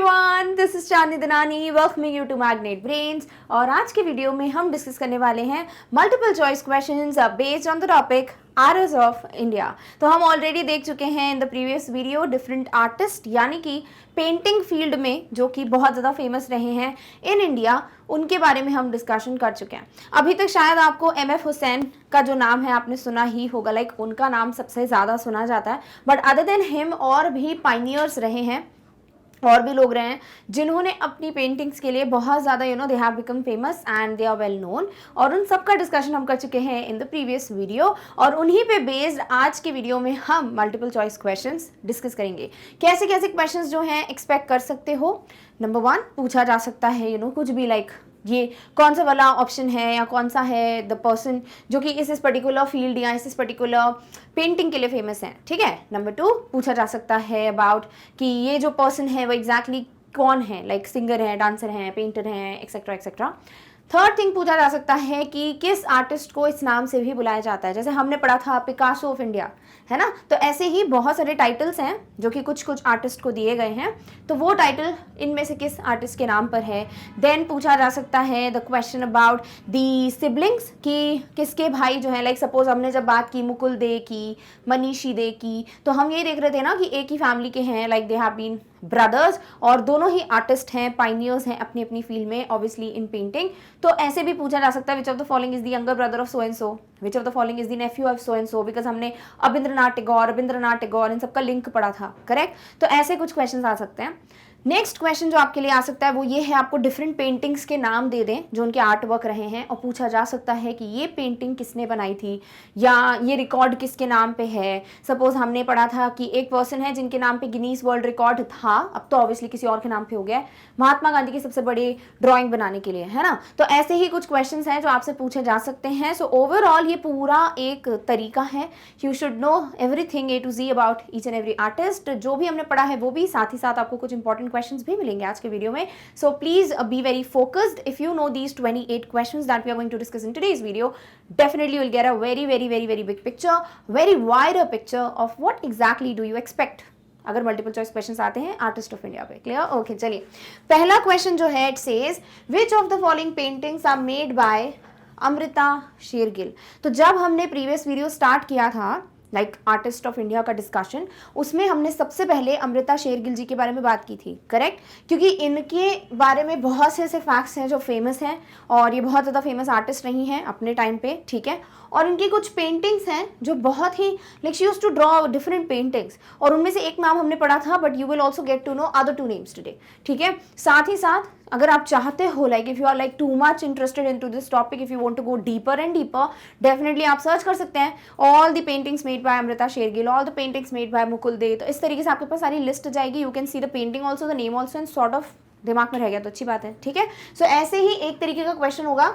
Everyone, this is Chandni Danani welcoming you to Magnet Brains. और आज के वीडियो में हम डिस्कस करने वाले हैं multiple choice questions based on the topic artist of India. तो हम ऑलरेडी देख चुके हैं in the previous video different artist, यानी कि पेंटिंग फील्ड में जो कि बहुत ज़्यादा फेमस रहे हैं इन इंडिया, उनके बारे में हम डिस्कशन कर चुके हैं। अभी तक शायद आपको एम.एफ. हुसैन का जो नाम है आपने सुना ही होगा, लाइक उनका नाम सबसे ज़्यादा सुना जाता है। बट अदर देन हिम और भी पाइनियर्स रहे हैं, और भी लोग रहे हैं जिन्होंने अपनी पेंटिंग्स के लिए बहुत ज़्यादा they have become famous and they are well known, और उन सब का डिस्कशन हम कर चुके हैं इन द प्रीवियस वीडियो। और उन्हीं पे बेस्ड आज के वीडियो में हम मल्टीपल चॉइस क्वेश्चंस डिस्कस करेंगे। कैसे कैसे क्वेश्चंस जो हैं एक्सपेक्ट कर सकते हो। नंबर 1 पूछा जा सकता है कुछ भी, लाइक ये कौन सा वाला ऑप्शन है या कौन सा है द पर्सन जो कि इस पर्टिकुलर फील्ड या इस पर्टिकुलर पेंटिंग के लिए फेमस है, ठीक है। नंबर 2 पूछा जा सकता है अबाउट कि ये जो पर्सन है वो एग्जैक्टली कौन है, लाइक सिंगर है, डांसर है, पेंटर है, एक्सेट्रा एक्सेट्रा। थर्ड थिंग पूछा जा सकता है कि किस आर्टिस्ट को इस नाम से भी बुलाया जाता है। जैसे हमने पढ़ा था पिकासो ऑफ इंडिया, है ना। तो ऐसे ही बहुत सारे टाइटल्स हैं जो कि कुछ कुछ आर्टिस्ट को दिए गए हैं, तो वो टाइटल इनमें से किस आर्टिस्ट के नाम पर है। देन पूछा जा सकता है the question about the siblings, कि किसके भाई जो है, लाइक सपोज हमने जब बात की मुकुल दे की, मनीषी दे की, तो हम ये देख रहे थे ना कि एक ही फैमिली के हैं, like they have been brothers, और दोनों ही आर्टिस्ट हैं, पाइनियर्स हैं अपनी अपनी फील्ड में, ऑब्वियसली इन पेंटिंग। तो ऐसे भी पूछा जा सकता है which of the following is the younger brother of so and so, which of the following is the Neiphiu of so and so, because हमने रविंद्रनाथ टैगोर इन सबका लिंक पढ़ा था, करेक्ट। तो ऐसे कुछ क्वेश्चन आ सकते हैं। नेक्स्ट क्वेश्चन जो आपके लिए आ सकता है वो ये है, आपको डिफरेंट पेंटिंग्स के नाम दे दें जो उनके आर्ट वर्क रहे हैं, और पूछा जा सकता है कि ये पेंटिंग किसने बनाई थी या ये रिकॉर्ड किसके नाम पे है। सपोज हमने पढ़ा था कि एक पर्सन है जिनके नाम पे गिनीज वर्ल्ड रिकॉर्ड था, अब तो ऑब्वियसली किसी और के नाम पे हो गया है, महात्मा गांधी की सबसे बड़ी ड्राइंग बनाने के लिए, है ना। तो ऐसे ही कुछ क्वेश्चन हैं जो आपसे पूछे जा सकते हैं। सो ओवरऑल ये पूरा एक तरीका है, you should know everything A to Z about each and every artist. जो भी हमने पढ़ा है वो भी, साथ ही साथ आपको कुछ इंपॉर्टेंट क्वेश्चंस भी मिलेंगे आज के वीडियो में। So please be very focused. If you know these 28 questions that we are going to discuss in today's video, definitely you will get a very big picture, very wider picture of what exactly do you expect अगर multiple choice questions आते हैं artist of India पे। Clear? Okay, चलिए पहला question जो है, it says which of the following paintings are made by Amrita Shergil. तो जब हमने प्रीवियस वीडियो स्टार्ट किया था लाइक आर्टिस्ट ऑफ इंडिया का डिस्कशन, उसमें हमने सबसे पहले अमृता शेरगिल जी के बारे में बात की थी, करेक्ट। क्योंकि इनके बारे में बहुत से ऐसे फैक्ट्स हैं जो फेमस हैं, और ये बहुत ज़्यादा फेमस आर्टिस्ट रही हैं अपने टाइम पे, ठीक है। और इनकी कुछ पेंटिंग्स हैं जो बहुत ही, like she used to draw different paintings, और उनमें से एक नाम हमने पढ़ा था, but you will also get to know other 2 names today, ठीक है। साथ ही साथ अगर आप चाहते हो, like if you are like too much interested in to this topic, if you want to go deeper and deeper, definitely आप सर्च कर सकते हैं all the paintings made by Amrita Shergil, all the paintings made by Mukul Dey. तो इस तरीके से आपके पास सारी लिस्ट जाएगी, you can see the painting also, the name also, and sort of दिमाग में रह गया तो अच्छी बात है, ठीक है। सो ऐसे ही एक तरीके का क्वेश्चन होगा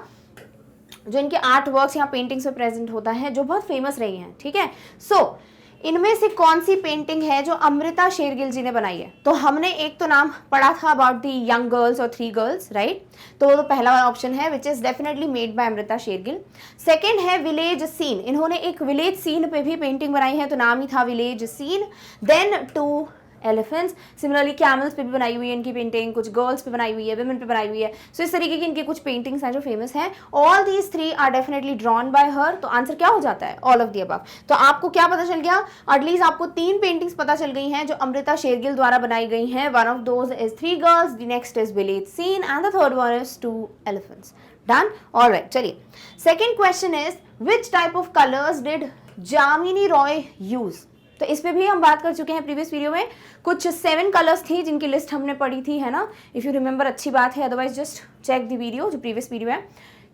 जो इनके आर्ट वर्क्स या पेंटिंग्स में प्रेजेंट होता है, जो बहुत फेमस रही हैं, ठीक है। सो इनमें से कौन सी पेंटिंग है जो अमृता शेरगिल जी ने बनाई है। तो हमने एक तो नाम पढ़ा था अबाउट दी यंग गर्ल्स और 3 गर्ल्स, राइट। तो पहला वाला ऑप्शन है which is definitely made by Amrita Shergil. Second है विलेज सीन, इन्होंने एक विलेज सीन पे भी पेंटिंग बनाई है, तो नाम ही था village scene. Then 2 elephants, similarly camels पे भी बनाई हुई है इनकी पेंटिंग, कुछ गर्ल्स पे बनाई हुई है, वुमेन पे बनाई हुई है। सो इस तरीके की इनकी कुछ पेंटिंग्स हैं जो फेमस हैं। All these 3 are definitely drawn by her. तो आंसर क्या हो जाता है? All of the above. तो आपको क्या पता चल गया? एटलीस्ट आपको 3 पेंटिंग्स पता चल गई हैं जो अमृता शेरगिल द्वारा बनाई गई हैं। One of those is 3 girls, the next is village scene, and the third one is 2 elephants. Done? Alright, चलिए second question is which type of colours did Jamini Roy use. तो इस पे भी हम बात कर चुके हैं प्रीवियस वीडियो में। कुछ 7 कलर्स थी जिनकी लिस्ट हमने पढ़ी थी, है ना। इफ़ यू रिमेंबर अच्छी बात है, otherwise just check the video जो प्रीवियस वीडियो है,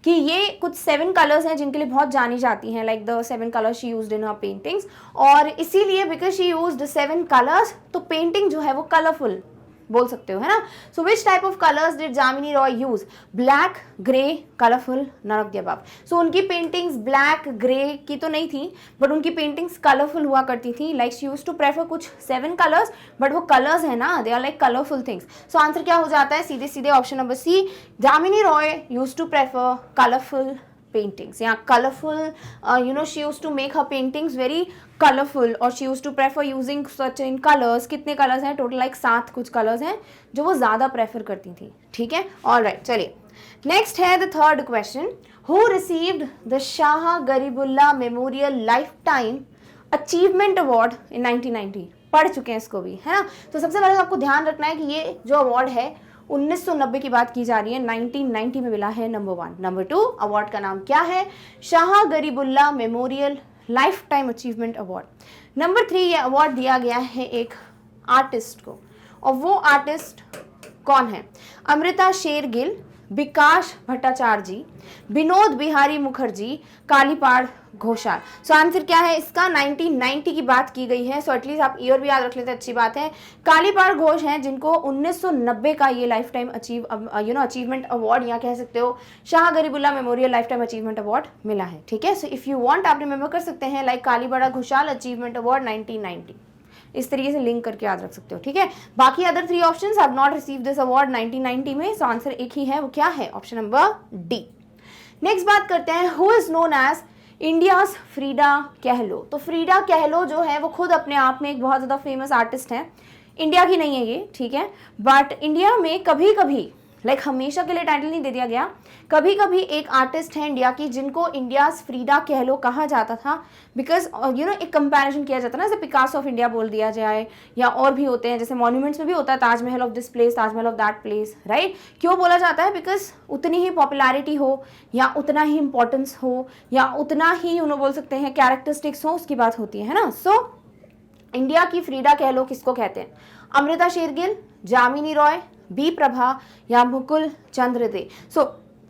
कि ये कुछ 7 कलर्स हैं जिनके लिए बहुत जानी जाती हैं, like the 7 colours she used in her paintings. और इसीलिए बिकॉज शी यूज्ड 7 कलर्स, तो पेंटिंग जो है वो कलरफुल बोल सकते हो, है ना। So which type of colours did Jamini Roy use? Black, grey, colourful, none of the above. So उनकी पेंटिंग्स ब्लैक ग्रे की तो नहीं थी, बट उनकी पेंटिंग्स कलरफुल हुआ करती थी। Like she use to prefer कुछ 7 कलर्स, बट वो कलर्स है ना, they are like colourful things. So answer क्या हो जाता है? सीधे सीधे option number C, Jamini Roy use to prefer colourful paintings या colourful, she use to make her paintings very colourful और she use to prefer using such in colours. कितने colours हैं टोटल? लाइक 7 कुछ कलर्स हैं जो वो ज़्यादा प्रेफर करती थी. ठीक है, ऑलराइट. चलिए नेक्स्ट है the third question. Who received the Shah Garibullah memorial life time achievement award in 1990? पढ़ चुके हैं इसको भी, है ना. तो सबसे पहले आपको ध्यान रखना है कि ये जो अवार्ड है 1990 की बात की जा रही है. 1990 में मिला है नंबर 1. नंबर 2 अवार्ड का नाम क्या है? Shah Garibullah memorial life time achievement award. Number 3 ये अवार्ड दिया गया है एक आर्टिस्ट को, और वो आर्टिस्ट कौन है? अमृता शेरगिल, विकास भट्टाचार्य जी, विनोद बिहारी मुखर्जी, कालीपाड़ घोषाल. सो आंसर क्या है इसका? 1990 की बात की गई है. सो एटलीस्ट आप ईयर भी याद रख लेते, अच्छी बात है. कालीपाड़ घोष हैं जिनको 1990 का ये लाइफ टाइम अचीवमेंट अवार्ड, या कह सकते हो Shah Garibullah memorial life time achievement award मिला है. ठीक है, सो इफ यू वांट आप रिमेंबर कर सकते हैं like Kalipad Ghoshal achievement award 1990, इस तरीके से लिंक करके याद रख सकते हो. ठीक है, बाकी other 3 options have not received this award 1990 में. सो आंसर एक ही है, वो क्या है? Option number D. नेक्स्ट बात करते हैं, who is known as India's Frida Kahlo. तो फ्रीडा कहलो जो है वो खुद अपने आप में एक बहुत ज़्यादा फेमस आर्टिस्ट हैं. इंडिया की नहीं है ये, ठीक है, बट इंडिया में कभी कभी लाइक हमेशा के लिए टाइटल नहीं दे दिया गया, कभी कभी एक आर्टिस्ट है इंडिया की जिनको इंडियाज फ्रीडा कहलो कहा जाता था. बिकॉज एक कंपैरिजन किया जाता है ना, जैसे पिकासो ऑफ इंडिया बोल दिया जाए, या और भी होते हैं, जैसे मॉन्यूमेंट्स में भी होता है Taj Mahal of this place, Taj Mahal of that place, right. क्यों बोला जाता है? बिकॉज उतनी ही पॉपुलैरिटी हो, या उतना ही इंपॉर्टेंस हो, या उतना ही बोल सकते हैं कैरेक्टरिस्टिक्स हो, उसकी बात होती है ना. सो इंडिया की फ्रीडा कहलो किसको कहते हैं? अमृता शेरगिल, जामिनी रॉय, बी प्रभा, या मुकुल चंद्र दे. सो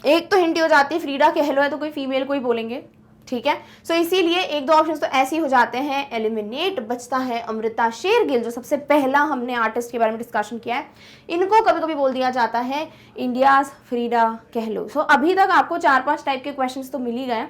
एक तो हिंट हो जाती है, फ्रीडा कहलो है तो कोई फीमेल को ही बोलेंगे. ठीक है, सो इसीलिए 1-2 ऑप्शंस तो ऐसे ही हो जाते हैं एलिमिनेट. बचता है अमृता शेरगिल, जो सबसे पहला हमने आर्टिस्ट के बारे में डिस्कशन किया है. इनको कभी कभी बोल दिया जाता है इंडियाज फ्रीडा कहलो. सो अभी तक आपको 4-5 टाइप के क्वेश्चंस तो मिल ही गए.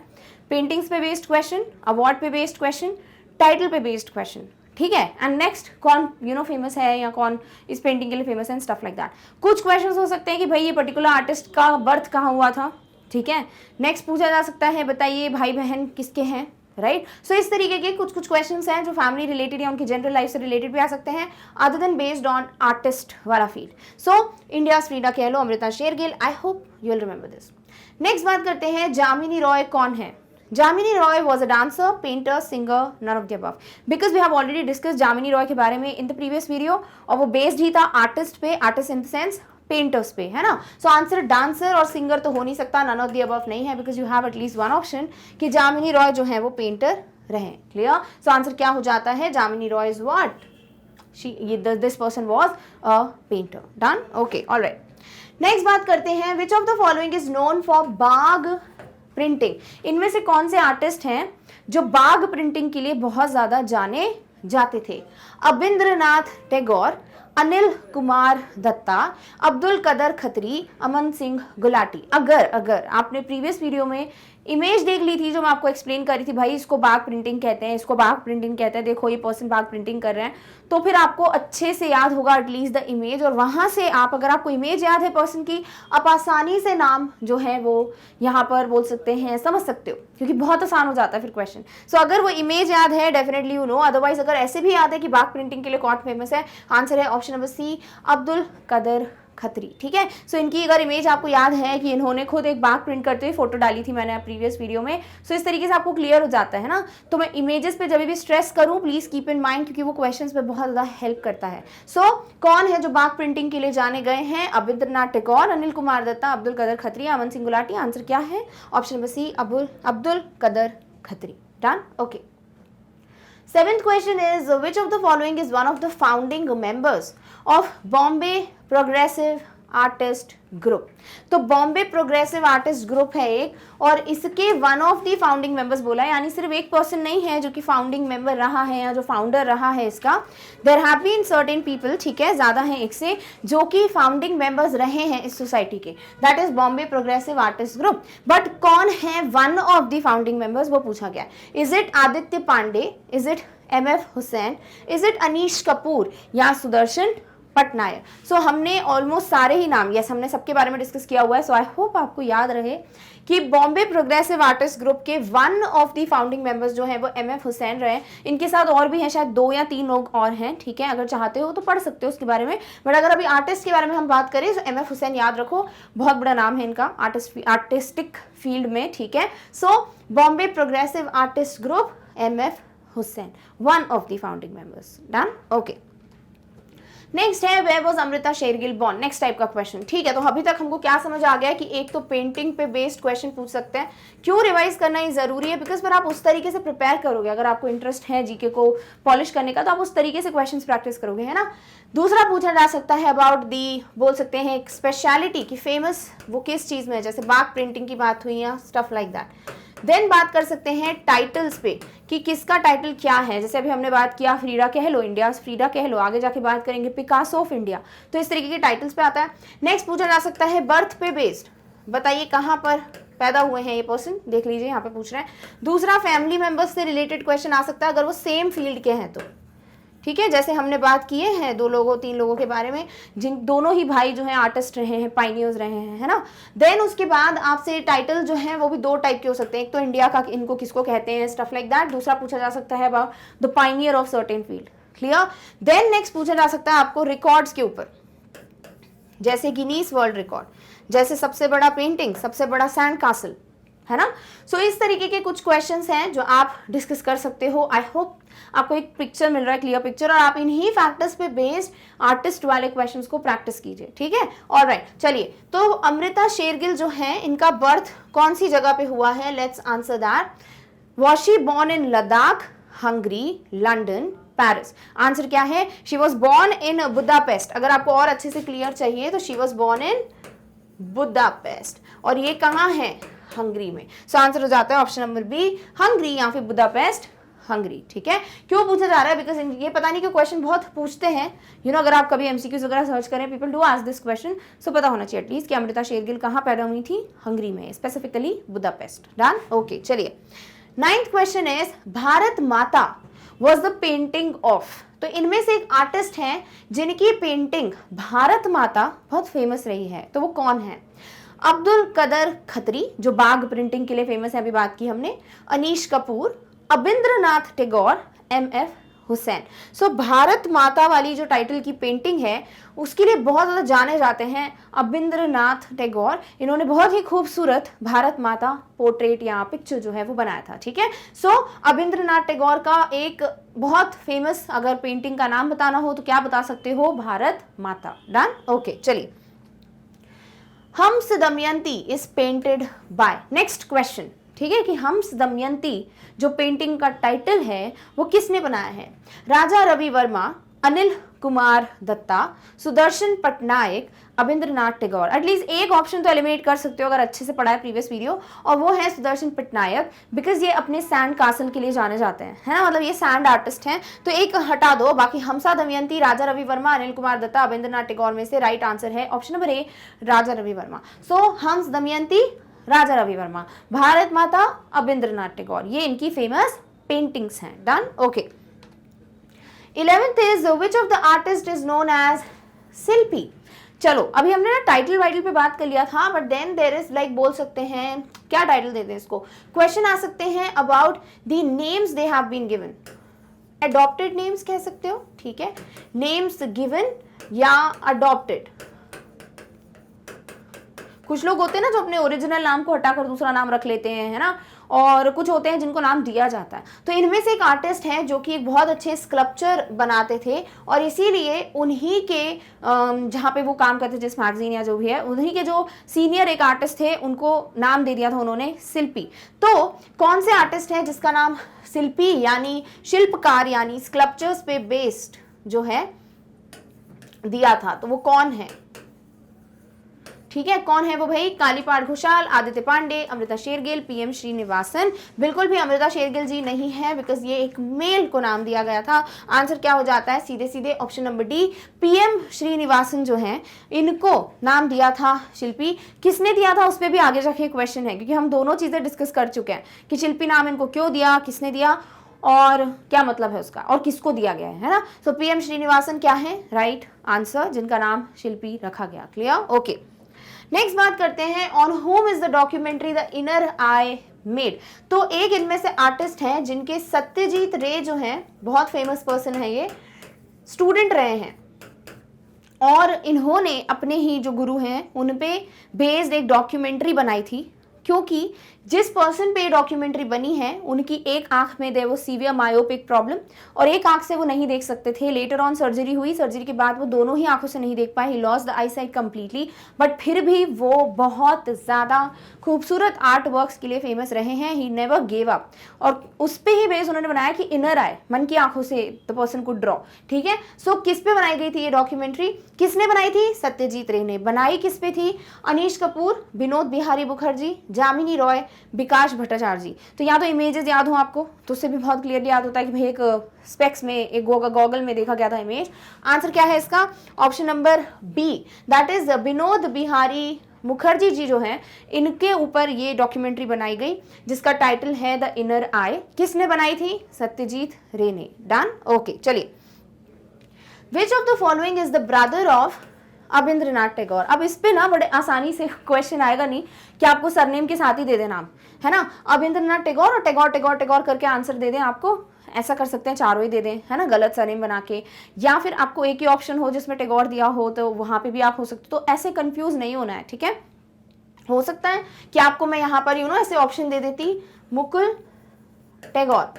पेंटिंग्स पे बेस्ड क्वेश्चन, अवार्ड पे बेस्ड क्वेश्चन, टाइटल पे बेस्ड क्वेश्चन. ठीक है, एंड नेक्स्ट कौन फेमस है या कौन इस पेंटिंग के लिए फेमस है, स्टफ लाइक दैट. कुछ क्वेश्चंस हो सकते हैं कि भाई ये पर्टिकुलर आर्टिस्ट का बर्थ कहाँ हुआ था. ठीक है, नेक्स्ट पूछा जा सकता है बताइए भाई बहन किसके हैं, राइट. सो इस तरीके के कुछ क्वेश्चंस हैं जो फैमिली रिलेटेड या उनकी जनरल लाइफ से रिलेटेड भी आ सकते हैं, other than based on artist वाला field. So India's Frida Kahlo, Amrita Shergil. I hope you will remember this. Next बात करते हैं, जामिनी रॉय कौन है? Jamini Roy was a dancer, painter, singer, none of the above. Because we have already discuss Jamini Roy के बारे में in the previous video, और वो बेस्ड ही था आर्टिस्ट पे, artist in the sense painters पे, है ना. सो आंसर डांसर और सिंगर तो हो नहीं सकता, नन ऑफ द अबव नहीं है, because you have at least 1 option कि जामिनी रॉय जो है वो पेंटर रहे. क्लियर. सो आंसर क्या हो जाता है? Jamini Roy is what? This person was a painter. Done. Okay, alright. Next बात करते हैं, which of the following is known for bark printing. इनमें से कौन से आर्टिस्ट हैं जो बाग प्रिंटिंग के लिए बहुत ज्यादा जाने जाते थे? अबिंद्रनाथ टैगोर, अनिल कुमार दत्ता, अब्दुल कदर खत्री, अमन सिंह गुलाटी. अगर आपने प्रीवियस वीडियो में इमेज देख ली थी जो मैं आपको एक्सप्लेन कर रही थी, भाई इसको बाग प्रिंटिंग कहते हैं, इसको बाग प्रिंटिंग कहते हैं, देखो ये पर्सन बाग प्रिंटिंग कर रहे हैं, तो फिर आपको अच्छे से याद होगा एटलीस्ट द इमेज, और वहां से आप, अगर आपको इमेज याद है पर्सन की, आप आसानी से नाम जो है वो यहाँ पर बोल सकते हैं, समझ सकते हो, क्योंकि बहुत आसान हो जाता है फिर क्वेश्चन. सो अगर वो इमेज याद है डेफिनेटली यू नो, अदरवाइज अगर ऐसे भी याद है कि बाग प्रिंटिंग के लिए कौन फेमस है, आंसर है ऑप्शन नंबर सी, अब्दुल कदर खत्री. ठीक है, सो इनकी अगर इमेज आपको याद है कि इन्होंने खुद एक बाग प्रिंट करते हुए फोटो डाली थी मैंने प्रीवियस वीडियो में, सो इस तरीके से आपको क्लियर हो जाता है ना. तो मैं इमेजेस पे जब भी स्ट्रेस करूं प्लीज कीप इन माइंड, क्योंकि वो क्वेश्चंस पे बहुत ज्यादा हेल्प करता है. सो कौन है जो बाग प्रिंटिंग के लिए जाने गए हैं? अबिंद्रनाथ टैगोर, अनिल कुमार दत्ता, अब्दुल कदर खत्री, अमन सिंह गुलाटी. आंसर क्या है? ऑप्शन नंबर सी, अब्दुल कदर Khatri. Done. Okay. 7th question is, which of the following is one of the founding members of Bombay Progressive artist group? तो बॉम्बे प्रोग्रेसिव आर्टिस्ट ग्रुप है एक, और इसके one of the founding members बोला है, यानी सिर्फ एक पर्सन नहीं है जो कि फाउंडिंग मेंबर रहा है या जो फाउंडर रहा है इसका. There have been certain people, ठीक है, ज्यादा है एक से, जो कि फाउंडिंग मेंबर्स रहे हैं इस सोसाइटी के, that is Bombay progressive artist group. But कौन है one of the founding members, वो पूछा गया. Is it Aditya Pandey, is it MF Hussain, is it Anish Kapoor, या सुदर्शन पटनायक। सो हमने ऑलमोस्ट सारे ही नाम, यस हमने सबके बारे में डिस्कस किया हुआ है। सो आई होप आपको याद रहे कि बॉम्बे प्रोग्रेसिव आर्टिस्ट ग्रुप के one of the founding members जो हैं वो एमएफ हुसैन रहे। इनके साथ और भी हैं, शायद 2 या 3 लोग और हैं, ठीक है, अगर चाहते हो तो पढ़ सकते हो उसके बारे में, बट अगर अभी आर्टिस्ट के बारे में हम बात करें तो एमएफ हुसैन याद रखो, बहुत बड़ा नाम है इनका आर्टिस्टिक फील्ड में, ठीक है। So Bombay progressive artist group, M F Husain, one of the founding members, done, okay. Next है where was Amrita Shergil born, next type का क्वेश्चन, ठीक है। तो अभी तक हमको क्या समझ आ गया कि एक तो पेंटिंग पे बेस्ड क्वेश्चन पूछ सकते हैं। क्यों रिवाइज करना ये जरूरी है? बिकॉज फिर आप उस तरीके से प्रिपेयर करोगे, अगर आपको इंटरेस्ट है जीके को पॉलिश करने का तो आप उस तरीके से क्वेश्चन प्रैक्टिस करोगे, है ना। दूसरा पूछा जा सकता है अबाउट दी, बोल सकते हैं एक स्पेशलिटी की फेमस वो किस चीज में है, जैसे बाग प्रिंटिंग की बात हुई या स्टफ लाइक दैट। देन बात कर सकते हैं टाइटल्स पे कि किसका टाइटल क्या है, जैसे अभी हमने बात किया फ्रीडा कह लो, इंडिया फ्रीडा कह लो, आगे जाके बात करेंगे पिकासो ऑफ इंडिया, तो इस तरीके के टाइटल्स पे आता है। नेक्स्ट पूछा जा सकता है बर्थ पे बेस्ड, बताइए कहाँ पर पैदा हुए हैं ये पर्सन, देख लीजिए यहाँ पे पूछ रहे हैं। दूसरा फैमिली मेंबर्स से रिलेटेड क्वेश्चन आ सकता है अगर वो सेम फील्ड के हैं तो, ठीक है, जैसे हमने बात किए हैं 2 लोगों 3 लोगों के बारे में जिन दोनों ही भाई जो हैं आर्टिस्ट रहे हैं, पाइनियर्स रहे हैं, है ना। देन उसके बाद आपसे टाइटल जो है वो भी 2 टाइप के हो सकते हैं, एक तो इंडिया का इनको किसको कहते हैं, स्टफ लाइक दैट। दूसरा पूछा जा सकता है about the pioneer of certain field, clear. Then next पूछा जा सकता है आपको रिकॉर्ड्स के ऊपर, जैसे गिनीज वर्ल्ड रिकॉर्ड, जैसे सबसे बड़ा पेंटिंग, सबसे बड़ा सैंड कासल, है ना। सो इस तरीके के कुछ क्वेश्चंस हैं जो आप डिस्कस कर सकते हो। आई होप आपको एक पिक्चर मिल रहा है, क्लियर पिक्चर, और आप इन्हीं फैक्टर्स पे बेस्ड आर्टिस्ट वाले क्वेश्चंस को प्रैक्टिस कीजिए, ठीक है। ऑलराइट, चलिए, तो अमृता शेरगिल जो है इनका बर्थ कौन सी जगह पे हुआ है, let's answer that. Was she born in Ladakh, Hungary, London, Paris? Answer क्या है? She was born in Budapest. अगर आपको और अच्छे से क्लियर चाहिए तो she was born in Budapest, और ये कहाँ है? हंगरी में। सो आंसर हो जाता है ऑप्शन नंबर बी, हंगरी या फिर बुदापेस्ट, हंगरी, ठीक है। क्यों पूछा जा रहा है? बिकॉज ये पता नहीं क्यों क्वेश्चन बहुत पूछते हैं, यू नो, अगर आप कभी एमसीक्यूज वगैरह सर्च करें, people do ask this question, so पता होना चाहिए एटलीस्ट कि अमृता शेरगिल कहाँ पैदा हुई थी, हंगरी में, स्पेसिफिकली बुदापेस्ट, डन, ओके। चलिए, 9th क्वेश्चन इज भारत माता वॉज द पेंटिंग ऑफ, तो इनमें से एक आर्टिस्ट हैं जिनकी पेंटिंग भारत माता बहुत फेमस रही है, तो वो कौन है? अब्दुल कदर खत्री जो बाग प्रिंटिंग के लिए फेमस है, अभी बात की हमने, अनीश कपूर, अबिंद्रनाथ टैगोर, एमएफ हुसैन। सो भारत माता वाली जो टाइटल की पेंटिंग है उसके लिए बहुत ज़्यादा जाने जाते हैं अबिंद्रनाथ टैगोर। इन्होंने बहुत ही खूबसूरत भारत माता पोर्ट्रेट या पिक्चर जो है वो बनाया था, ठीक है। सो अबिंद्रनाथ टैगोर का एक बहुत फेमस अगर पेंटिंग का नाम बताना हो तो क्या बता सकते हो? भारत माता, डन, ओके। चलिए, hums Damayanti is painted bye, next question, ठीक है, कि हम्स दमयंती जो पेंटिंग का टाइटल है वो किसने बनाया है? राजा रवि वर्मा, अनिल कुमार दत्ता, सुदर्शन पटनायक, अबिंद्रनाथ टैगोर। एटलीस्ट एक ऑप्शन तो एलिमिनेट कर सकते हो अगर अच्छे से पढ़ा है प्रीवियस वीडियो, और वो है सुदर्शन पटनायक, बिकॉज ये अपने सैंड कासल के लिए जाने जाते हैं, है ना, मतलब ये सैंड आर्टिस्ट हैं, तो एक हटा दो, बाकी हमसा दमयंती, राजा रवि वर्मा, अनिल कुमार दत्ता, अबिंद्रनाथ टैगोर में से राइट आंसर है ऑप्शन नंबर ए, राजा रवि वर्मा। सो हंस दमयंती, राजा रवि वर्मा, भारत माता, अबिंद्रनाथ टैगोर, ये इनकी फेमस पेंटिंग्स हैं, done, okay. 11th is which of the artist is known as Shilpi. चलो, अभी हमने ना टाइटल वाइटल पे बात कर लिया था, but then there is like, बोल सकते हैं क्या टाइटल देते हैं इसको, क्वेश्चन आ सकते हैं about the names they have been given, adopted names कह सकते हो, ठीक है, नेम्स गिवन या अडॉप्टेड। कुछ लोग होते हैं ना जो अपने ओरिजिनल नाम को हटाकर दूसरा नाम रख लेते हैं, है ना, और कुछ होते हैं जिनको नाम दिया जाता है। तो इनमें से एक आर्टिस्ट हैं जो कि एक बहुत अच्छे स्कल्पचर बनाते थे, और इसीलिए उन्हीं के जहाँ पे वो काम करते थे, जिस मैगजीन या जो भी है, उन्हीं के जो सीनियर एक आर्टिस्ट थे उनको नाम दे दिया था उन्होंने शिल्पी। तो कौन से आर्टिस्ट हैं जिसका नाम शिल्पी यानी शिल्पकार यानी स्कल्पचर्स पे बेस्ड जो है दिया था, तो वो कौन है? ठीक है, कौन है वो भाई? कालीपाड़ घोषाल, आदित्य पांडे, अमृता शेरगिल, पीएम श्रीनिवासन। बिल्कुल भी अमृता शेरगिल जी नहीं है, बिकॉज ये एक मेल को नाम दिया गया था। आंसर क्या हो जाता है? सीधे सीधे option number D, PM Srinivasan जो है इनको नाम दिया था शिल्पी। किसने दिया था उस पर भी आगे जाके क्वेश्चन है, क्योंकि हम दोनों चीजें डिस्कस कर चुके हैं कि शिल्पी नाम इनको क्यों दिया, किसने दिया। और क्या मतलब है उसका और किसको दिया गया है ना। सो पीएम श्रीनिवासन क्या है राइट आंसर, जिनका नाम शिल्पी रखा गया। Clear, okay. नेक्स्ट बात करते हैं on home is the documentary the inner I made. तो एक इनमें से आर्टिस्ट हैं जिनके सत्यजीत रे जो हैं, बहुत फेमस पर्सन है, ये स्टूडेंट रहे हैं और इन्होंने अपने ही जो गुरु हैं उन पे बेस्ड एक डॉक्यूमेंट्री बनाई थी, क्योंकि जिस पर्सन पे डॉक्यूमेंट्री बनी है उनकी एक आंख में देयर वो सीवियर मायोपिक प्रॉब्लम और एक आंख से वो नहीं देख सकते थे। लेटर ऑन सर्जरी हुई, सर्जरी के बाद वो दोनों ही आंखों से नहीं देख पाए, he lost the I site completely, but फिर भी वो बहुत ज़्यादा खूबसूरत आर्ट वर्क्स के लिए फेमस रहे हैं। ही नेवर गेव अप और उस पर ही बेस उन्होंने बनाया कि इनर आई, मन की आंखों से द पर्सन को ड्रॉ। ठीक है, सो किस पे बनाई गई थी ये डॉक्यूमेंट्री, किसने बनाई थी, सत्यजीत रे ने। बनाई किस पे थी, अनीश कपूर, विनोद बिहारी मुखर्जी, जामिनी रॉय, विकास भट्टाचार्य जी। तो या तो इमेजेस याद हो आपको तो उससे भी बहुत क्लियरली याद होता है कि भाई एक स्पेक्स में, एक गॉगल में देखा गया था इमेज। आंसर क्या है इसका, option number B, that is Vinod Bihari Mukherjee ji जो हैं, इनके ऊपर ये डॉक्यूमेंट्री बनाई गई जिसका टाइटल है द इनर आई। किसने बनाई थी, सत्यजीत रे ने। Done, okay. चलिए, which of the following is the brother of Abindranath Tagore. अब इस पे ना बड़े आसानी से क्वेश्चन आएगा नहीं कि आपको सरनेम के साथ ही दे दे नाम, है ना। अबिंद्रनाथ टैगोर और टैगोर टैगोर टैगोर करके आंसर दे दें, आपको ऐसा कर सकते हैं, चारों ही दे दें, है ना, गलत सरनेम बना के, या फिर आपको एक ही ऑप्शन हो जिसमें टैगोर दिया हो तो वहां पे भी आप हो सकते। तो ऐसे कंफ्यूज नहीं होना है, ठीक है। हो सकता है कि आपको मैं यहाँ पर ऐसे ऑप्शन दे देती, मुकुल टैगोर,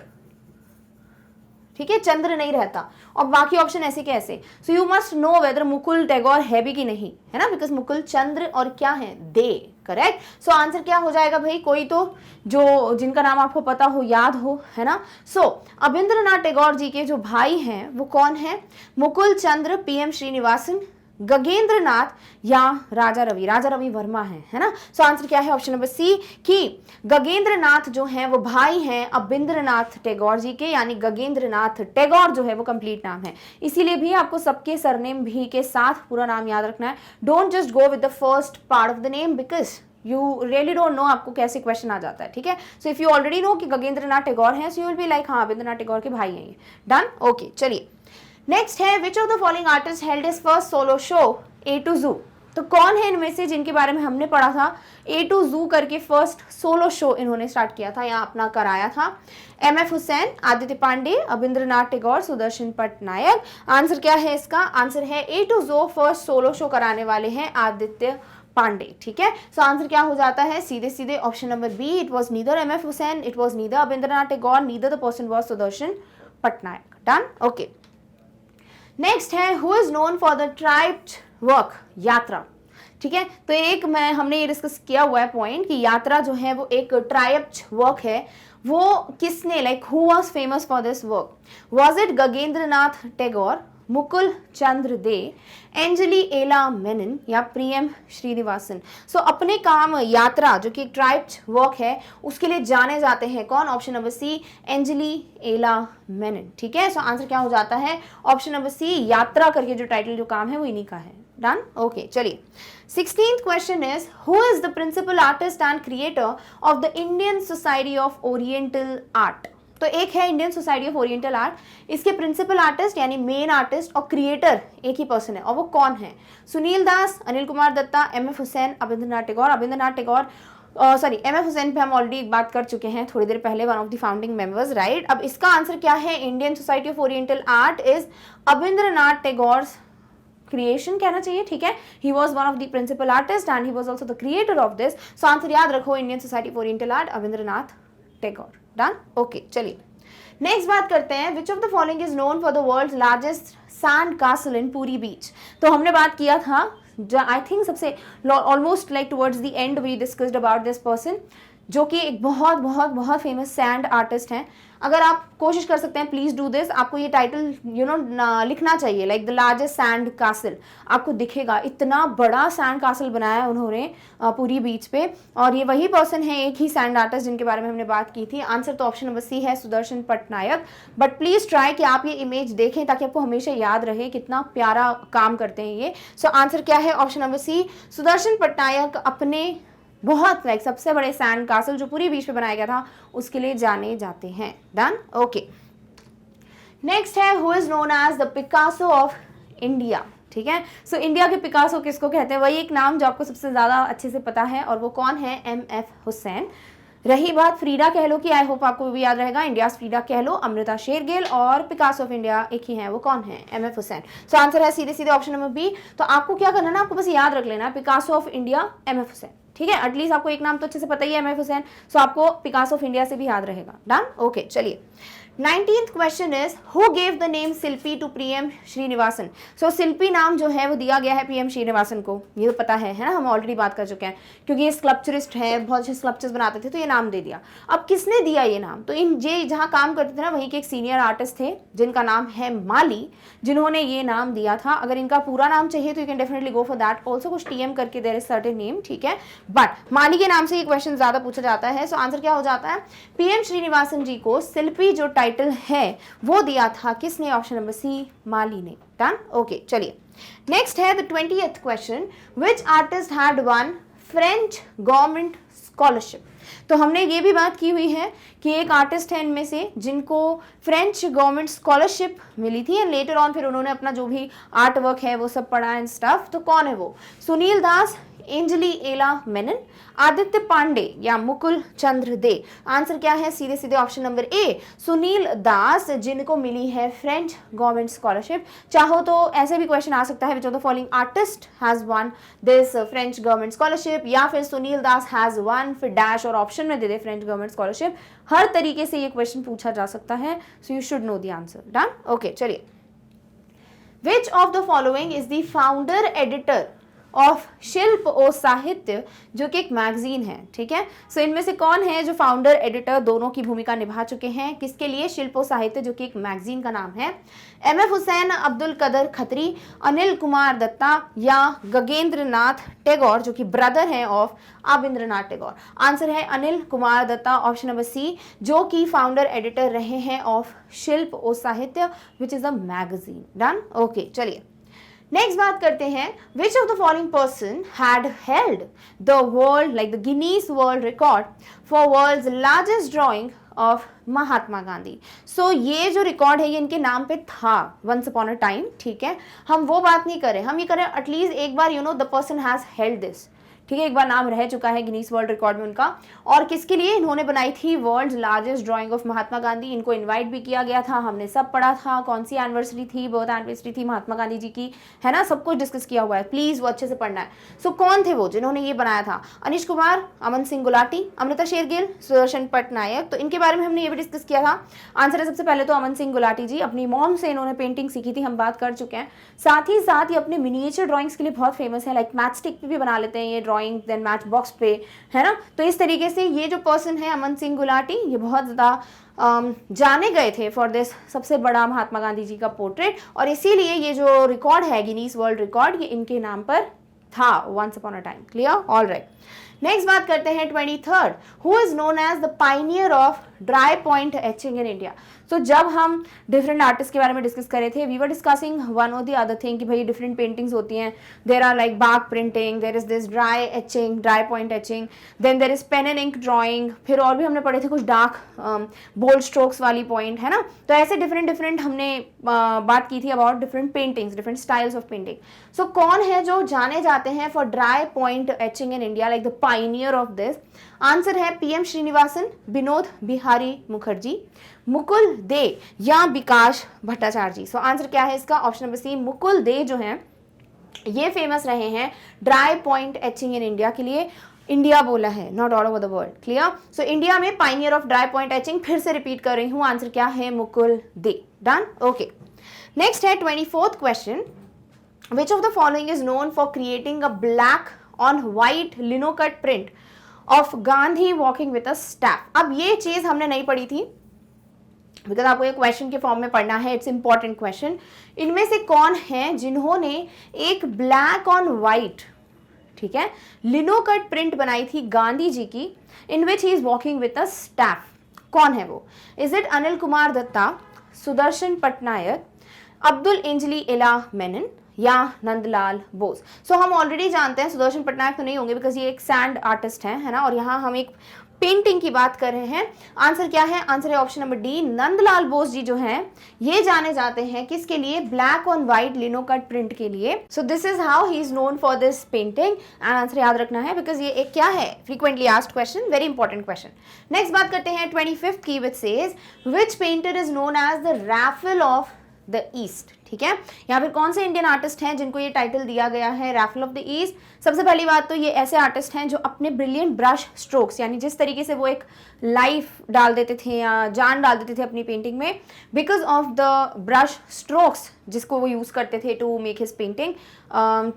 ठीक है, चंद्र नहीं रहता, और बाकी ऑप्शन ऐसे के ऐसे। So you must know whether Mukul Tagore है भी कि नहीं, है ना, बिकॉज मुकुल चंद्र और क्या है, दे, करेक्ट। सो आंसर क्या हो जाएगा भाई, कोई तो जो जिनका नाम आपको पता हो, याद हो, है ना। सो अबिंद्रनाथ टैगोर जी के जो भाई हैं वो कौन है, मुकुल चंद्र, पीएम श्रीनिवासन, गगेंद्र नाथ या राजा रवि वर्मा है ना। सो आंसर क्या है, ऑप्शन नंबर सी, कि गगेंद्र नाथ जो हैं वो भाई हैं अबिंद्रनाथ टैगोर जी के, यानी गगेंद्र नाथ टैगोर जो है वो कंप्लीट नाम है। इसीलिए भी आपको सबके सरनेम भी के साथ पूरा नाम याद रखना है। Don't just go with the first part of the name because you really don't know आपको कैसे क्वेश्चन आ जाता है, ठीक है। So if you already know कि गगेंद्र नाथ टैगोर हैं, so you will be like हाँ अबिंद्रनाथ टैगोर के भाई हैं ये। Done, okay. चलिए, नेक्स्ट है which of the following artist held his first solo show a to zoo. तो कौन है इनमें से जिनके बारे में हमने पढ़ा था, ए टू जू करके फर्स्ट सोलो शो इन्होंने स्टार्ट किया था या अपना कराया था। एमएफ हुसैन, आदित्य पांडे, अबिंद्रनाथ टैगोर, सुदर्शन पटनायक। आंसर क्या है इसका, आंसर है ए टू जू फर्स्ट सोलो शो कराने वाले हैं आदित्य पांडे, ठीक है। सो आंसर क्या हो जाता है, सीधे सीधे option number B, it was neither M F Husain, it was neither Abindranath Tagore, neither the person was Sudarshan Patnaik. Done, okay. Next है who is known for the tribal work, Yatra, ठीक है। तो एक हमने ये डिस्कस किया हुआ है पॉइंट कि यात्रा जो है वो एक ट्राइब्ड वर्क है। वो किसने, like who was famous for this work, was it Gagendra Nath Tagore, Mukul Chandra Dey, Anjolie Ela Menon या प्रियम श्रीनिवासन। सो अपने काम यात्रा जो कि एक ट्राइब्ड वर्क है उसके लिए जाने जाते हैं कौन, ऑप्शन नंबर सी, एंजली एला मेनन, ठीक है। सो आंसर क्या हो जाता है, ऑप्शन नंबर सी, यात्रा करके जो टाइटल जो काम है वो इन्हीं का है। Done, okay. चलिए, 16th question is who is the principal artist and creator of the Indian Society of Oriental Art. तो एक है Indian Society of Oriental Art, इसके प्रिंसिपल आर्टिस्ट यानी मेन आर्टिस्ट और क्रिएटर एक ही पर्सन है, और वो कौन है, Sunil Das, Anil Kumar Dutta, M F Husain, Abindranath Tagore. Abindranath Tagore sorry M F Husain पे हम ऑलरेडी बात कर चुके हैं थोड़ी देर पहले, one of the founding members, right. अब इसका आंसर क्या है, Indian Society of Oriental Art is Abindranath Tagore creation कहना चाहिए, ठीक है। He was one of the principal artist and he was also the creator of this. So answer याद रखो, Indian Society of Oriental Art, Abindranath Tagore. Done, okay. चलिए, next बात करते हैं, which of the following is known for the world's largest sand castle in Puri beach. तो हमने बात किया था, आई थिंक सबसे almost like towards the end we discussed about this person, जो कि एक बहुत बहुत बहुत फेमस सैंड आर्टिस्ट हैं। अगर आप कोशिश कर सकते हैं, प्लीज डू दिस, आपको ये टाइटल लिखना चाहिए, like the largest sand castle, आपको दिखेगा इतना बड़ा सैंड कासल बनाया है उन्होंने पूरी बीच पे, और ये वही पर्सन है, एक ही सैंड आर्टिस्ट जिनके बारे में हमने बात की थी। आंसर तो ऑप्शन नंबर सी है, Sudarshan Patnaik. But please try कि आप ये इमेज देखें ताकि आपको हमेशा याद रहे कितना प्यारा काम करते हैं ये। सो आंसर क्या है, option number C, Sudarshan Patnaik अपने बहुत लाइक सबसे बड़े सैंड कासल जो पूरी बीच पे बनाया गया था उसके लिए जाने जाते हैं। Done, okay. नेक्स्ट है who is known as the Picasso of India. ठीक है, सो इंडिया के पिकासो किसको कहते हैं, वही एक नाम जो आपको सबसे ज्यादा अच्छे से पता है, और वो कौन है, MF हुसैन। रही बात फ्रीडा कहलो की, आई होप आपको भी याद रहेगा, India Frida Kahlo Amrita Shergill, और पिकासो ऑफ इंडिया एक ही है, वो कौन है, MF हुसैन। सो आंसर है सीधे सीधे ऑप्शन नंबर बी। तो आपको क्या करना है ना, आपको बस याद रख लेना Picasso of India MF Hussain. ठीक है, एटलीस्ट आपको एक नाम तो अच्छे से पता ही है, MF हुसैन, सो आपको पिकासो ऑफ इंडिया से भी याद रहेगा। Done, okay. चलिए 19th question is who gave the name Shilpi to PM Srinivasan. So Shilpi नाम जो है वो दिया गया है PM श्रीनिवासन को, ये तो पता है ना, हम ऑलरेडी बात कर चुके हैं, क्योंकि ये स्कल्पचरिस्ट है, बहुत अच्छे स्कल्पचर्स बनाते थे, तो ये नाम दे दिया। अब किसने दिया ये नाम, तो इन जे जहाँ काम करते थे ना वहीं के एक सीनियर आर्टिस्ट थे जिनका नाम है माली, जिन्होंने ये नाम दिया था। अगर इनका पूरा नाम चाहिए तो you can definitely go for that also, कुछ TM करके देयर इज सर्टेन नेम, ठीक है, बट माली के नाम से ये क्वेश्चन ज्यादा पूछा जाता है। सो आंसर क्या हो जाता है, PM श्रीनिवासन जी को शिल्पी जो टाइटल है वो दिया था किसने, ऑप्शन नंबर सी, माली ने। Done, okay. चलिए नेक्स्ट है the 20th question, which artist had one French government scholarship. तो हमने ये भी बात की हुई है कि एक आर्टिस्ट है इनमें से जिनको फ्रेंच गवर्नमेंट स्कॉलरशिप मिली थी, एंड लेटर ऑन फिर उन्होंने अपना जो भी आर्ट वर्क है वो सब पढ़ा एंड स्टफ। तो कौन है वो, सुनील दास, एंजली एला मेनन, आदित्य पांडे या मुकुल चंद्र दे। आंसर क्या है, सीधे सीधे ऑप्शन नंबर ए, सुनील दास, जिनको मिली है फ्रेंच गवर्नमेंट स्कॉलरशिप। चाहो तो ऐसे भी क्वेश्चन आ सकता है, which of the following artist has won this French government scholarship, या फिर सुनील दास हैज वन, फिर डैश और ऑप्शन में दे दे फ्रेंच गवर्नमेंट स्कॉलरशिप। हर तरीके से ये क्वेश्चन पूछा जा सकता है, so you should know the answer. Done, okay. चलिए which of the following is the founder editor of Shilpa O साहित्य, जो कि एक मैगजीन है। ठीक है, सो इनमें से कौन है जो फाउंडर एडिटर दोनों की भूमिका निभा चुके हैं, किसके लिए, शिल्प ओ साहित्य जो कि एक मैगजीन का नाम है, MF हुसैन, अब्दुल कदर खत्री, अनिल कुमार दत्ता या गगेंद्र नाथ टैगोर जो कि ब्रदर हैं ऑफ आबिंद्रनाथ टैगोर। आंसर है Anil Kumar Dutta, option number C, जो कि फाउंडर एडिटर रहे हैं of Shilpa O Sahitya which is a magazine. Done, okay. चलिए नेक्स्ट बात करते हैं, which of the following person had held the world like the Guinness world record for world's largest drawing of Mahatma Gandhi. So ये जो रिकॉर्ड है ये इनके नाम पे था वंस अपॉन अ टाइम। ठीक है, हम वो बात नहीं करें, हम ये करें एटलीस्ट एक बार you know the person has held this. ठीक है, एक बार नाम रह चुका है गिनीज वर्ल्ड रिकॉर्ड में उनका, और किसके लिए, इन्होंने बनाई थी world largest drawing of Mahatma Gandhi. इनको इनवाइट भी किया गया था, हमने सब पढ़ा था, कौन सी एनिवर्सरी थी, बर्थ एनिवर्सरी थी महात्मा गांधी जी की, है ना, सब कुछ डिस्कस किया हुआ है, प्लीज वो अच्छे से पढ़ना है। सो कौन थे वो जिन्होंने ये बनाया था, अनिश कुमार, अमन सिंह गुलाटी, अमृता शेरगिल, सुदर्शन पटनायक। तो इनके बारे में हमने ये भी डिस्कस किया था। आंसर है सबसे पहले तो अमन सिंह गुलाटी जी, अपनी मॉम से इन्होंने पेंटिंग सीखी थी, हम बात कर चुके हैं। साथ ही साथ ये अपने मिनिएचर ड्राइंग्स के लिए बहुत फेमस है, लाइक मैच स्टिक पे भी बना लेते हैं ये ड्राइंग, देन मैच बॉक्स पे, है ना। तो इस तरीके से ये जो पर्सन है अमन सिंह गुलाटी, ये बहुत ज़्यादा जाने गए थे फॉर दिस सबसे बड़ा महात्मा गांधी जी का पोर्ट्रेट, और इसीलिए ये जो रिकॉर्ड है गिनीज वर्ल्ड रिकॉर्ड ये इनके नाम पर था once upon a time. Clear, all right. Next बात करते हैं 23rd, who is known as the pioneer of dry point etching in India. तो जब हम डिफरेंट आर्टिस्ट के बारे में डिस्कस कर रहे थे, वी वर डिस्कसिंग वन और द अदर थिंग कि भाई डिफरेंट पेंटिंग्स होती हैं, there are like bark printing, there is this dry etching, dry point etching, then there is pen and ink drawing, फिर और भी हमने पढ़े थे कुछ डार्क बोल्ड स्ट्रोक्स वाली पॉइंट, है ना। तो ऐसे डिफरेंट हमने बात की थी about different paintings, different styles of painting. So कौन है जो जाने जाते हैं for dry point etching in India, like the pioneer of this. Answer है PM श्रीनिवासन, विनोद बिहारी मुखर्जी, मुकुल दे या विकास भट्टाचार्य जी। सो आंसर क्या है इसका, option number C, Mukul Dey जो हैं ये फेमस रहे हैं dry point etching in India के लिए। इंडिया बोला है, not all over the world. Clear, so India में pioneer of dry point etching, फिर से रिपीट कर रही हूं, आंसर क्या है, Mukul Dey. Done, okay. Next है 24th question, which of the following is known for creating a black on white linocut print of Gandhi walking with a staff. अब ये चीज हमने नहीं पढ़ी थी, बिकॉज आपको ये क्वेश्चन के फॉर्म में पढ़ना है, इट्स इंपॉर्टेंट क्वेश्चन। इनमें से कौन है जिन्होंने एक ब्लैक ऑन व्हाइट, ठीक है, लिनोकट प्रिंट बनाई थी गांधी जी की, in which he is walking with a staff. कौन है वो, इज इट अनिल कुमार दत्ता, सुदर्शन पटनायक, अब्दुल एंजली एला मेनन या नंदलाल बोस? सो हम ऑलरेडी जानते हैं सुदर्शन पटनायक तो नहीं होंगे बिकॉज ये एक सैंड आर्टिस्ट है ना, और यहाँ हम एक पेंटिंग की बात कर रहे हैं। आंसर क्या है? आंसर है option number D, Nandalal Bose ji जो हैं ये जाने जाते हैं किसके लिए? Black on white lino cut print के लिए। So this is how he is known for this painting and answer याद रखना है बिकॉज ये एक क्या है? Frequently asked question, very important question. Next बात करते हैं 25th की, which says which painter is known as the Raphael of the east. ठीक है, यहाँ पर कौन से इंडियन आर्टिस्ट हैं जिनको ये टाइटल दिया गया है रैफल ऑफ द ईस्ट? सबसे पहली बात तो ये ऐसे आर्टिस्ट हैं जो अपने ब्रिलियंट ब्रश स्ट्रोक्स, यानी जिस तरीके से वो एक लाइफ डाल देते थे या जान डाल देते थे अपनी पेंटिंग में, because of the brush strokes जिसको वो यूज करते थे to make his painting,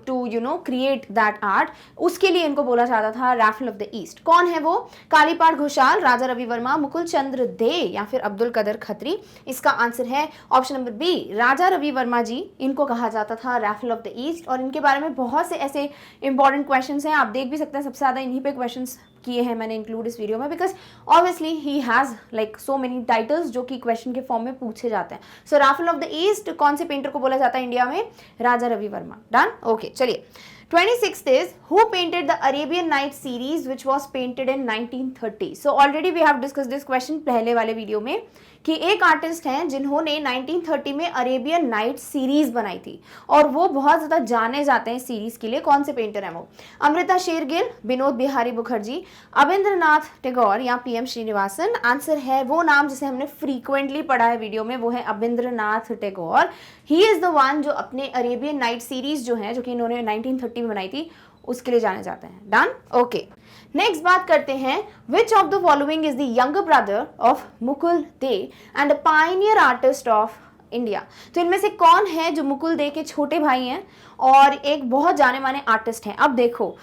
to you know create that art, उसके लिए इनको बोला जाता था रैफल ऑफ द ईस्ट। कौन है वो? कालीपाड़ घोषाल, राजा रवि वर्मा, मुकुल चंद्र दे या फिर अब्दुल कदर खत्री? इसका आंसर है ऑप्शन नंबर बी, राजा रवि वर्मा जी, इनको कहा जाता था रैफल ऑफ द ईस्ट। और इनके बारे में बहुत से ऐसे इंपॉर्टेंट क्वेश्चंस हैं, आप देख भी सकते हैं, सबसे ज्यादा इन्हीं पे क्वेश्चंस किए हैं मैंने इंक्लूड इस वीडियो में, because obviously he has like so many titles जो कि क्वेश्चन के फॉर्म में पूछे जाते हैं। So Raphael of the east कौन से पेंटर को बोला जाता है इंडिया में? राजा रवि वर्मा। Done, okay. चलिए 26th is who painted the Arabian Nights series which was painted in 1930? So already we have discussed this question पहले वाले वीडियो में कि एक आर्टिस्ट हैं जिन्होंने 1930 में अरेबियन नाइट सीरीज बनाई थी और वो बहुत ज़्यादा जाने जाते हैं सीरीज के लिए। कौन से पेंटर हैं वो? अमृता शेरगिल, विनोद बिहारी मुखर्जी, अविंद्रनाथ टैगोर या पीएम श्रीनिवासन? आंसर है वो नाम जिसे हमने फ्रीक्वेंटली पढ़ा है वीडियो में, वो है Avindranath Tagore. He is the one जो अपने अरेबियन नाइट सीरीज जो है, जो कि इन्होंने 1930 में बनाई थी, उसके लिए जाने जाते हैं। Done, okay. नेक्स्ट बात करते हैं, which of the following is the younger brother of Mukul they and a Pioneer artist of India? तो इनमें से कौन है जो मुकुल दे के छोटे भाई हैं और एक बहुत जाने माने आर्टिस्ट हैं? अब देखो,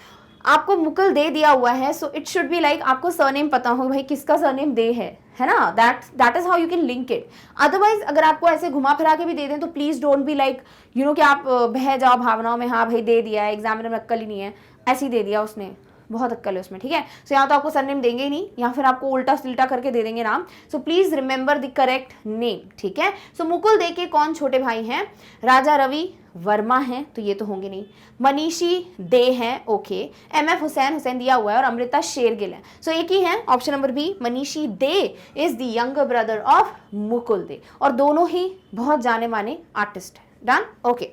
आपको मुकुल दे दिया हुआ है, so it should be like आपको सरनेम पता हो भाई किसका सरनेम दे है ना, that is how you can link it. Otherwise अगर आपको ऐसे घुमा फिरा के भी दे दें तो please don't be like you know कि आप बह जाओ भावनाओं में, हाँ भाई दे दिया है, एग्जामिनर में अक्कल ही नहीं है, ऐसे ही दे दिया उसने, बहुत अक्कल है उसमें। ठीक है, सो यहाँ तो आपको सरनेम देंगे ही नहीं, या फिर आपको उल्टा सिल्टा करके दे देंगे नाम। So please remember the correct name. ठीक है, सो मुकुल दे के कौन छोटे भाई हैं? राजा रवि वर्मा हैं, तो ये तो होंगे नहीं। मनीषी दे हैं, ओके। एमएफ हुसैन दिया हुआ है और अमृता शेरगिल है, सो एक ही है option number B, Manishi Dey is the younger brother of Mukul Dey, और दोनों ही बहुत जाने माने आर्टिस्ट है। Done, okay.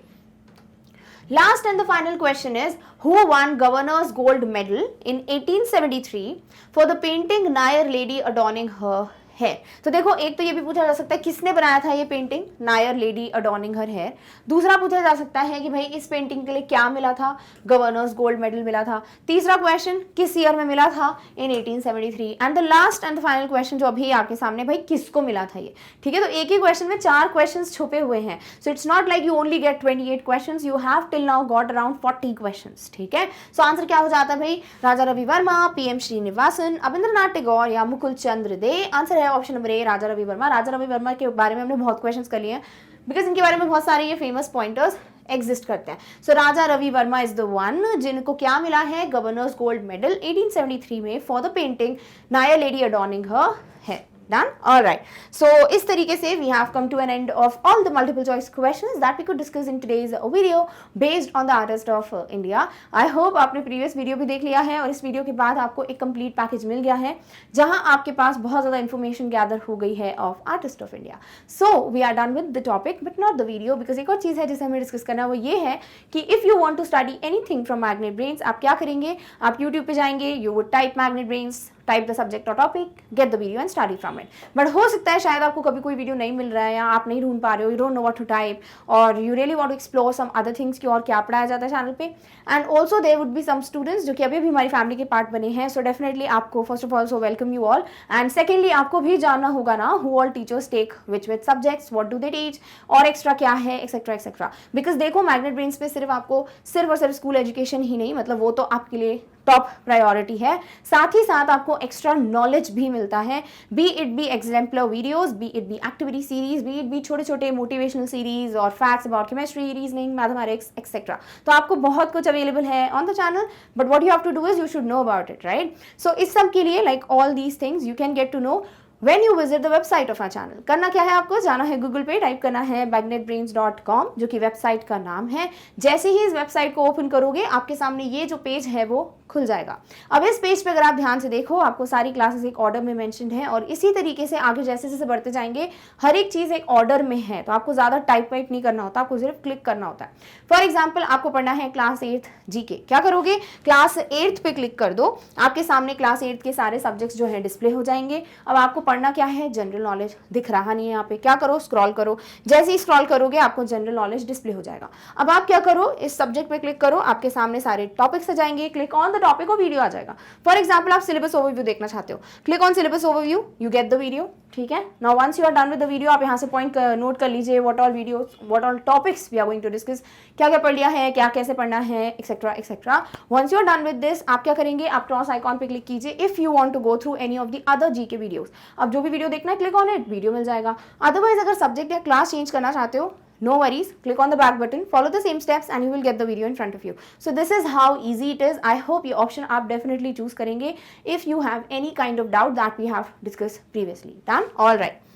Last and the final question is, who won Governor's Gold Medal in 1873 for the painting Nair Lady Adorning Her Hair? तो देखो, एक तो ये भी पूछा जा सकता है किसने बनाया था ये painting Nair lady adorning her hair. दूसरा पूछा जा सकता है कि भाई इस पेंटिंग के लिए क्या मिला था? गवर्नर्स गोल्ड मेडल मिला था। तीसरा क्वेश्चन किस ईयर में मिला था? इन 1873। And the last and the final question जो अभी आपके सामने, भाई किसको मिला था ये? ठीक है, तो एक ही क्वेश्चन में 4 क्वेश्चन छुपे हुए हैं। So it's not like you only get 28 question, you have till now got around 40 question. ठीक है, सो आंसर क्या हो जाता है भाई? राजा रवि वर्मा, पीएम श्रीनिवासन, अविंद्रनाथ टैगोर या मुकुल चंद्र दे? आंसर है ऑप्शन नंबर ए, राजा रवि वर्मा। राजा रवि वर्मा के बारे में हमने बहुत क्वेश्चंस कर लिए हैं बिकॉज इनके बारे में बहुत सारे ये फेमस पॉइंटर्स एग्जिस्ट करते हैं। So Raja Ravi Varma is the one जिनको क्या मिला है? गवर्नर्स गोल्ड मेडल 1873 में for the painting Nair lady adorning her hair. Done? All right. So इस तरीके से we have come to an end of all the multiple choice questions that we could discuss in today's video based on the artist of India. I hope आपने previous video भी देख लिया है और इस वीडियो के बाद आपको एक complete package मिल गया है जहां आपके पास बहुत ज़्यादा information gather हो गई है of artist of India. So we are done with the topic but not the video because एक और चीज़ है जिसे हमें डिस्कस करना है, वो ये है कि if you want to study anything from Magnet Brains, आप क्या करेंगे? आप YouTube पे जाएंगे, you would type Magnet Brains, type the subject और topic, get the video and study from it. But हो सकता है शायद आपको कभी कोई वीडियो नहीं मिल रहा है या आप नहीं ढूंढ पा रहे हो, you don't know what to type और you really want to explore some other things की और क्या पढ़ाया जाता है चैनल पे। And also there would be some students जो कि अभी भी हमारी फैमिली के पार्ट बने हैं। सो डेफिनेटली आपको first of all so welcome you all and secondly आपको भी जानना होगा ना who all teachers take which subjects, what do they teach और एक्स्ट्रा क्या है एक्सेट्रा एक्सेट्रा। बिकॉज देखो मैग्नेट ब्रेन्स पे सिर्फ आपको सिर्फ और सिर्फ स्कूल एजुकेशन ही नहीं, मतलब वो तो आपके लिए टॉप प्रायोरिटी है, साथ ही साथ आपको एक्स्ट्रा नॉलेज भी मिलता है, be it be exemplar videos, be it be activity series, be it be छोटे छोटे मोटिवेशनल सीरीज और facts about chemistry, reasoning, mathematics etcetera. तो आपको बहुत कुछ अवेलेबल है on the channel but what you have to do is you should know about it, right? So इस सब के लिए like all these things you can get to know when you visit the website of our channel। करना क्या है आपको, जाना है गूगल पे, टाइप करना है magnetbrains.com जो कि वेबसाइट का नाम है। जैसे ही इस वेबसाइट को ओपन करोगे आपके सामने ये जो पेज है वो खुल जाएगा। अब इस पेज पे अगर आप ध्यान से देखो आपको सारी क्लासेस एक ऑर्डर में मेंशन्ड है और इसी तरीके से आगे जैसे जैसे बढ़ते जाएंगे हर एक चीज़ एक ऑर्डर में है, तो आपको ज़्यादा टाइप वाइप नहीं करना होता, आपको सिर्फ क्लिक करना होता है। फॉर एग्जाम्पल आपको पढ़ना है क्लास 8th जीके, क्या करोगे, क्लास 8th पे क्लिक कर दो, आपके सामने क्लास 8th के सारे सब्जेक्ट्स जो है डिस्प्ले हो जाएंगे। अब आपको पढ़ना क्या है, जनरल नॉलेज, दिख रहा नहीं है यहाँ पे, क्या करो, स्क्रॉल करो, जैसे ही स्क्रॉल करोगे आपको जनरल नॉलेज डिस्प्ले हो जाएगा। अब आप क्या करो, इस सब्जेक्ट पे क्लिक करो, आपके सामने सारे टॉपिक्स आ जाएंगे, क्लिक ऑन द टॉपिक और वीडियो आ जाएगा। फॉर एग्जाम्पल आप सिलेबस ओवरव्यू देखना चाहते हो, click on syllabus overview, you get the video, ठीक है। Now once you are done with the video, आप यहाँ से पॉइंट नोट कर लीजिए, what all video, what all topics we are going to discuss, क्या क्या पढ़ लिया है, क्या कैसे पढ़ना है, etcetera etcetera. Once you are done with this, आप क्या करेंगे, आप क्रॉस आइकॉन पे क्लिक कीजिए if you want to go through any of the other GK videos. अब जो भी वीडियो देखना है क्लिक ऑन इट, वीडियो मिल जाएगा। अदरवाइज अगर सब्जेक्ट या क्लास चेंज करना चाहते हो, no worries, click on the back button, follow the same steps and you will get the video in front of you. So this is how easy it is. I hope ये option आप definitely choose करेंगे if you have any kind of doubt that we have discussed previously. Done? All right.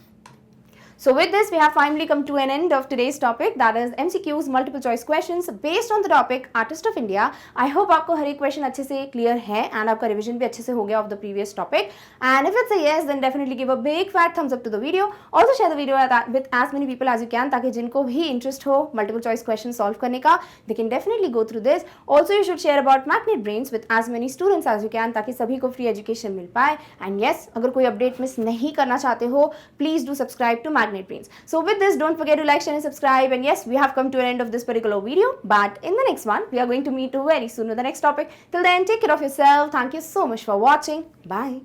So with this we have finally come to an end of today's topic, that is MCQs, multiple choice questions based on the topic Artist of India. I hope आपको हर एक question अच्छे से clear है and आपका revision भी अच्छे से हो गया of the previous topic. And if it's a yes then definitely give a big fat thumbs up to the video, also share the video with as many people as you can, ताकि जिनको भी interest हो multiple choice question solve करने का they can definitely go through this. Also you should share about Magnet Brains with as many students as you can, ताकि सभी को free education मिल पाए। एंड यस, अगर कोई अपडेट मिस नहीं करना चाहते हो please do subscribe to Magnet Brains. So with this, don't forget to like, share and subscribe. And yes, we have come to an end of this particular video, but in the next one we are going to meet very soon with the next topic. Till then, take care of yourself. Thank you so much for watching. Bye.